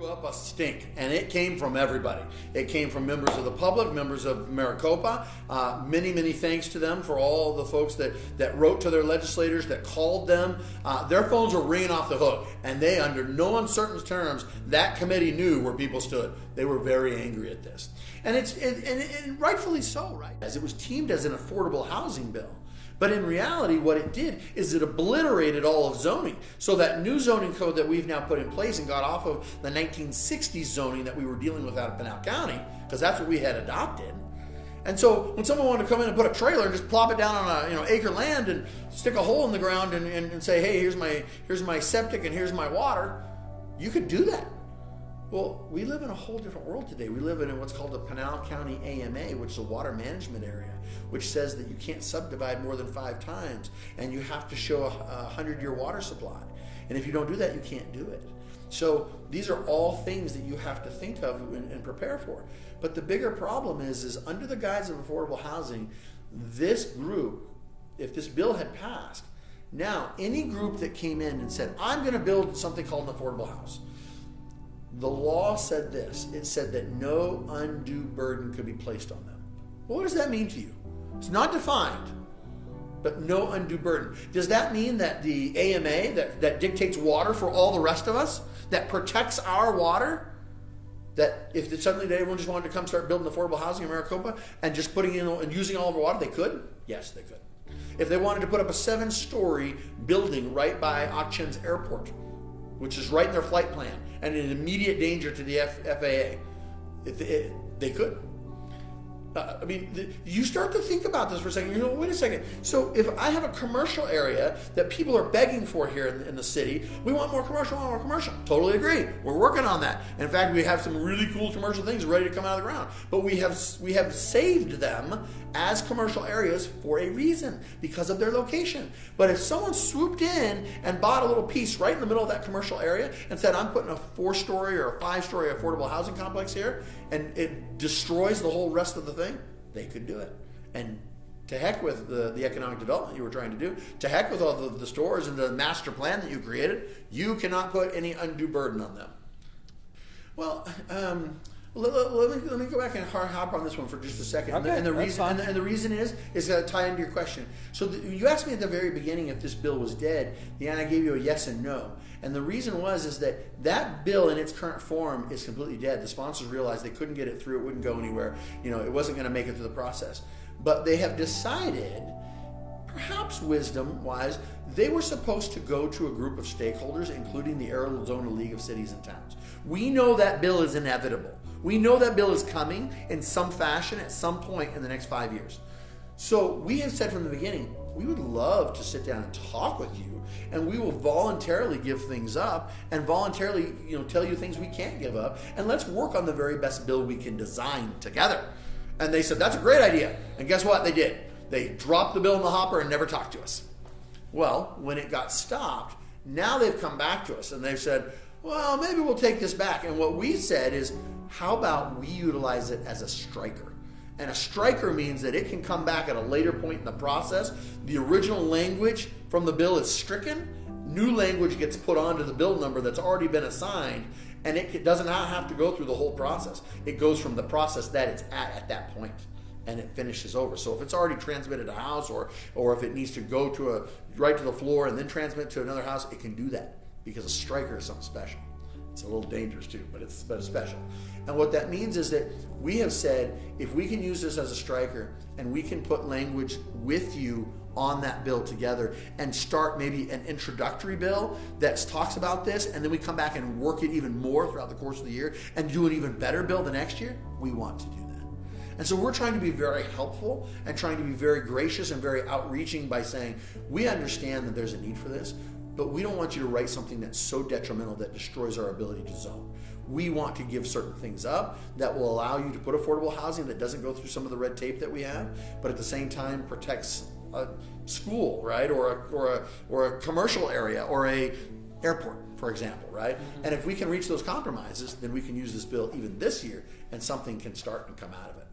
up a stink, and it came from everybody. It came from members of the public, members of Maricopa. Many thanks to them for all the folks that wrote to their legislators, that called them. Their phones were ringing off the hook, and they, under no uncertain terms, that committee knew where people stood. They were very angry at this. And rightfully so, right? As it was teamed as an affordable housing bill. But in reality, what it did is it obliterated all of zoning. So that new zoning code that we've now put in place and got off of the 1960s zoning that we were dealing with out of Pinal County, because that's what we had adopted. And so when someone wanted to come in and put a trailer and just plop it down on a acre land and stick a hole in the ground and say, hey, here's my septic and here's my water, you could do that. Well, we live in a whole different world today. We live in what's called the Pinal County AMA, which is a water management area, which says that you can't subdivide more than 5 times, and you have to show a 100-year water supply. And if you don't do that, you can't do it. So these are all things that you have to think of and prepare for. But the bigger problem is under the guise of affordable housing, this group, if this bill had passed, now any group that came in and said, I'm going to build something called an affordable house, the law said this. It said that no undue burden could be placed on them. Well, what does that mean to you? It's not defined, but no undue burden. Does that mean that the AMA that dictates water for all the rest of us, that protects our water, that if suddenly everyone just wanted to come start building affordable housing in Maricopa and just putting in and using all of our water, they could? Yes, they could. If they wanted to put up a 7-story building right by Achen's airport, which is right in their flight plan and in immediate danger to the FAA, they could. You start to think about this for a second. Wait a second. So if I have a commercial area that people are begging for here in the city, we want more commercial, Totally agree. We're working on that. In fact, we have some really cool commercial things ready to come out of the ground. But we have saved them as commercial areas for a reason, because of their location. But if someone swooped in and bought a little piece right in the middle of that commercial area and said, I'm putting a 4-story or a 5-story affordable housing complex here, and it destroys the whole rest of the thing, they could do it. And to heck with the economic development you were trying to do, to heck with all the stores and the master plan that you created, you cannot put any undue burden on them. Well, let me go back and hop on this one for just a second. Okay, and the reason is to tie into your question. So you asked me at the very beginning if this bill was dead, and I gave you a yes and no. And the reason is that bill in its current form is completely dead. The sponsors realized they couldn't get it through; it wouldn't go anywhere. It wasn't going to make it through the process. But they have decided, perhaps wisdom-wise, they were supposed to go to a group of stakeholders, including the Arizona League of Cities and Towns. We know that bill is inevitable. We know that bill is coming in some fashion at some point in the next 5 years. So we have said from the beginning, we would love to sit down and talk with you, and we will voluntarily give things up and voluntarily tell you things we can't give up, and let's work on the very best bill we can design together. And they said, that's a great idea. And guess what? They did. They dropped the bill in the hopper and never talked to us. Well, when it got stopped, now they've come back to us and they've said, well, maybe we'll take this back. And what we said is, how about we utilize it as a striker? And a striker means that it can come back at a later point in the process. The original language from the bill is stricken. New language gets put onto the bill number that's already been assigned, and it does not have to go through the whole process. It goes from the process that it's at that point, and it finishes over. So if it's already transmitted to a house, or if it needs to go right to the floor and then transmit to another house, it can do that, because a striker is something special. It's a little dangerous too, but it's special. And what that means is that we have said, if we can use this as a striker and we can put language with you on that bill together and start maybe an introductory bill that talks about this, and then we come back and work it even more throughout the course of the year and do an even better bill the next year, we want to do that. And so we're trying to be very helpful and trying to be very gracious and very outreaching by saying, we understand that there's a need for this, but we don't want you to write something that's so detrimental that destroys our ability to zone. We want to give certain things up that will allow you to put affordable housing that doesn't go through some of the red tape that we have, but at the same time protects a school, right, or a commercial area, or a airport, for example, right? Mm-hmm. And if we can reach those compromises, then we can use this bill even this year, and something can start and come out of it.